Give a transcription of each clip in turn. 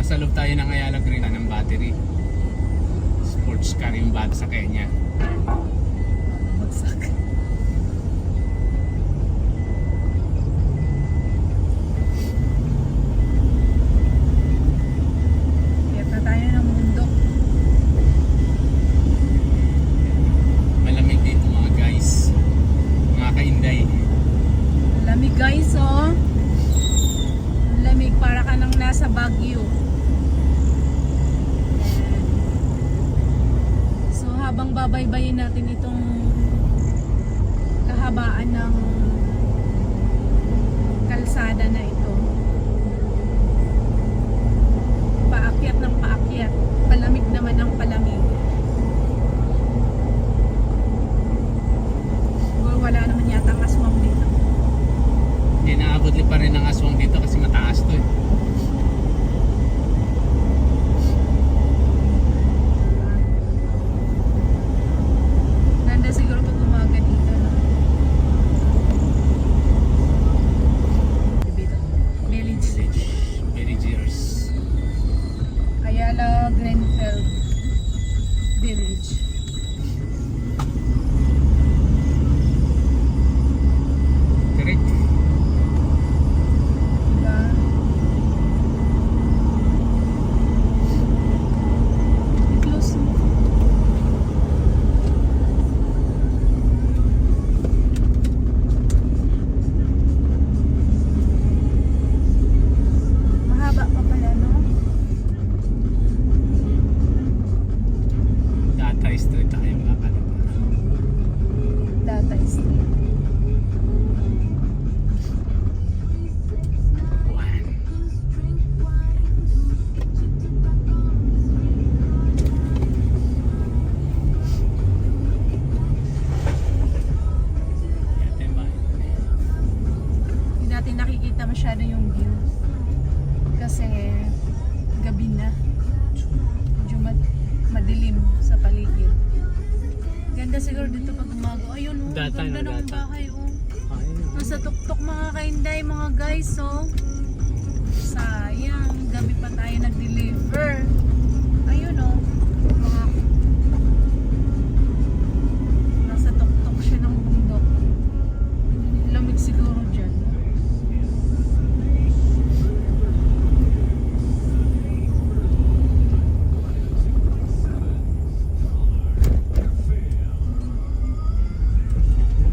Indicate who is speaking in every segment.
Speaker 1: nasa loob tayo ng Ayala Green ng battery. Sports car yung bata sa Kenya.
Speaker 2: Bagsak. Kaya tayo ng bundok.
Speaker 1: Malamig dito mga guys. Mga kainday.
Speaker 2: Lamig guys, oh. Ang lamig, para ka nang nasa Baguio. Ayan. So habang babaybayin natin itong kahabaan ng kalsada na ito, paakyat ng paakyat, palamig naman ng palamig. Wala naman yata ang aswang dito.
Speaker 1: Hindi naabot pa rin ang aswang dito kasi mataas to eh.
Speaker 2: Ganda siguro pag umaga dito, no? Village.
Speaker 1: Villagers.
Speaker 2: Ayala Greenfield Village.
Speaker 1: Correct.
Speaker 2: Diba? I-close mo. Mahaba pa pala, no?
Speaker 1: Data Street tayo makakalap.
Speaker 2: Data Street. Hindi natin nakikita masyado yung view kasi gabi na, medyo madilim sa paligid. Ganda siguro dito pag umaga. Ayun, oh,
Speaker 1: Data,
Speaker 2: ganda
Speaker 1: no,
Speaker 2: ng
Speaker 1: data.
Speaker 2: bahay, oh.
Speaker 1: Ayun.
Speaker 2: Nasa tuktok mga kainday, mga guys, oh. Sayang, gabi pa tayo nag-deliver. Ayun, oh. Mga nasa tuktok siya ng bundok. Lamig siguro dyan.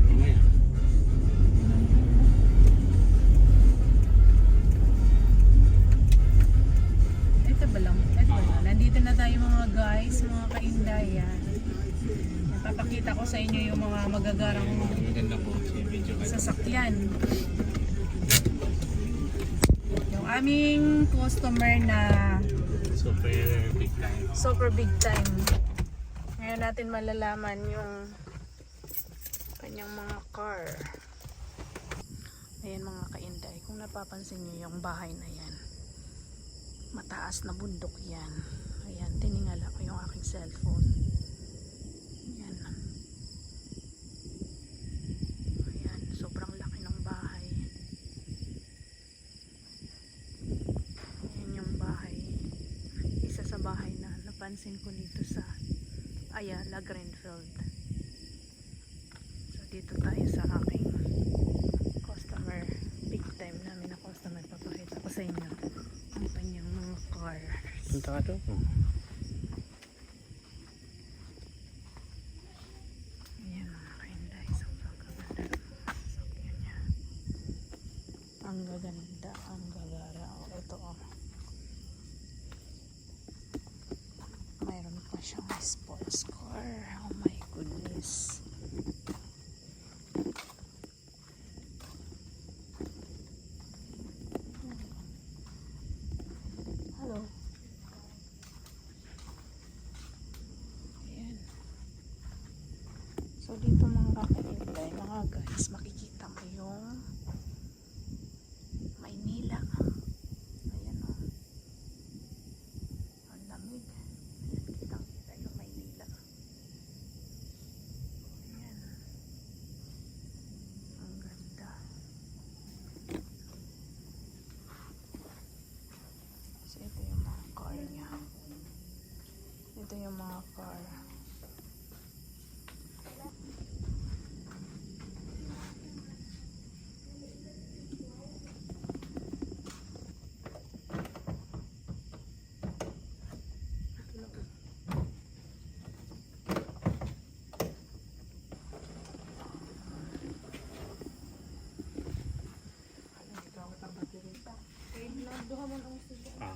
Speaker 1: Mamaya.
Speaker 2: Ito ba lang? Ito ba lang? Nandito na tayo mga guys, mga kaindayan. Napapakita ko sa inyo yung mga magagarang
Speaker 1: Maganda po siya video ka.
Speaker 2: sasakyan. Yung aming customer na
Speaker 1: Super big time.
Speaker 2: super big time. Ngayon natin malalaman yung kanyang mga car. Ayan mga kainday, kung napapansin nyo yung bahay na yan, mataas na bundok yan. Ayan, tiningala ko yung aking cellphone. Ayan. Ayan, sobrang laki ng bahay. Ayan yung bahay. Isa sa bahay na napansin ko dito sa Ayala Greenfield. So dito tayo sa aking customer, big time namin na customer. Papakita ko sa inyo ang kanyang mga cars.
Speaker 1: Punta ka to?
Speaker 2: Ayan mga kainday, sobrang gaganda ng mga sasakyan niya. Ang gaganda, ang gagara. Oh, ito oh. Mayroon pa siyang sports car. Oh my goodness. Hello. Ayan. So dito mga kainday, mga guys, makikita mo yung Maynila. Ayan o. Ang lamig. Kitang-kita yung Maynila. Ayan. Ang ganda. So ito yung mga Ito yung mga car.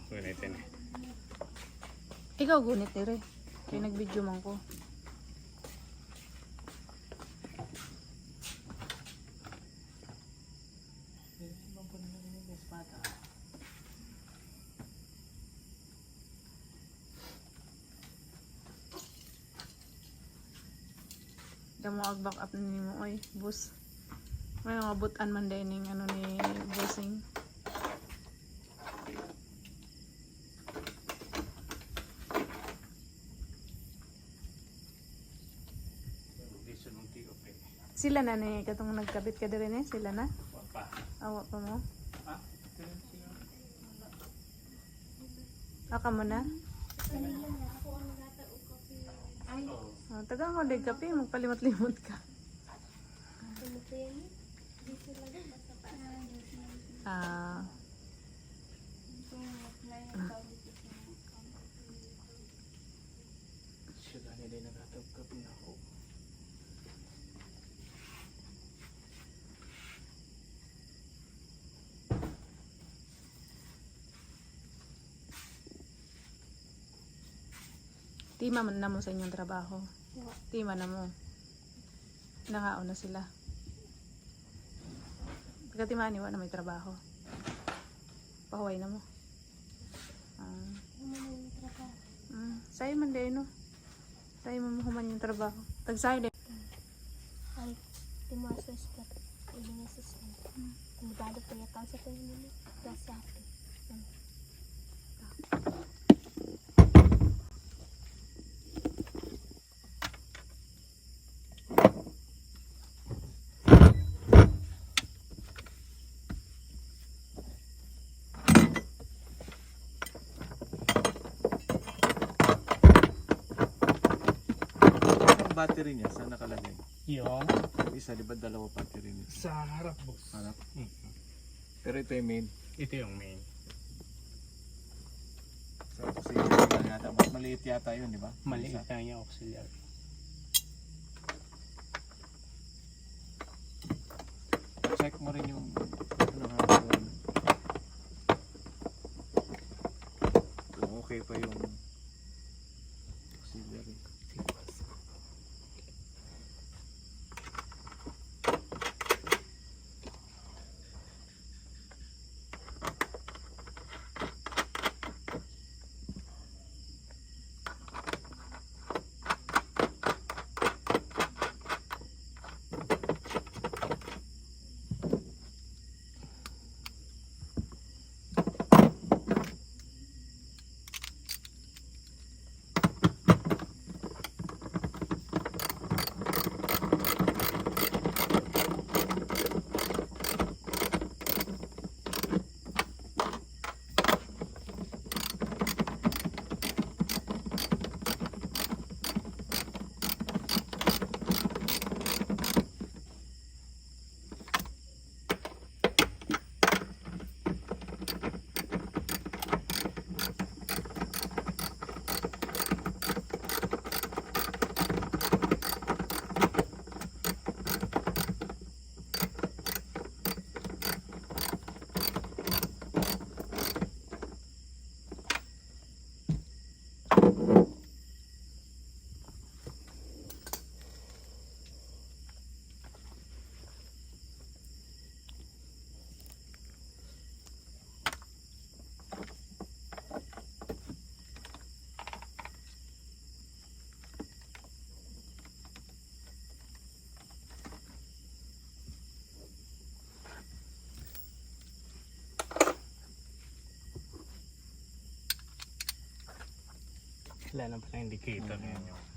Speaker 1: Gunitin eh.
Speaker 2: Ikaw gunit dire. Kaya nag-video man ko. Damo ag-back up ni mo oy, boss. May mga butan man din ning ano ni bossing. Sila na ni katong nagkabit ka dire ni sila na?
Speaker 1: Wapa.
Speaker 2: Awa pa mo.
Speaker 1: Ah?
Speaker 2: Aka mo na? Oh, tagang ko dig kape, magpalimot-limot ka. Ah.
Speaker 1: Siya gani din nagatagkap na ako.
Speaker 2: Tima man na mo sa inyong trabaho. Tima na mo. Nangaon na sila. Pagkatimaan niwa na may trabaho. Pahuway na mo. Sa'yo man din no. Sa'yo man human yung trabaho. Tag-sa'yo din.
Speaker 3: Ay, timasos ka. Ilinesos ka. Kumibado pa yata sa kanina. Kasi ako.
Speaker 4: Battery niya, saan nakalagay?
Speaker 1: Yung
Speaker 4: Yung isa, di ba dalawa battery niya?
Speaker 1: sa harap boss.
Speaker 4: Hanap. Pero ito yung main.
Speaker 1: Ito yung main.
Speaker 4: So, auxiliary lang yata. Mas maliit yata yun, di ba?
Speaker 1: Maliit
Speaker 4: Isa.
Speaker 1: lang yung auxiliary.
Speaker 4: Check mo rin yung ano hapon. Kung okay pa yung auxiliary.
Speaker 1: Wala lang pala indicator yan yung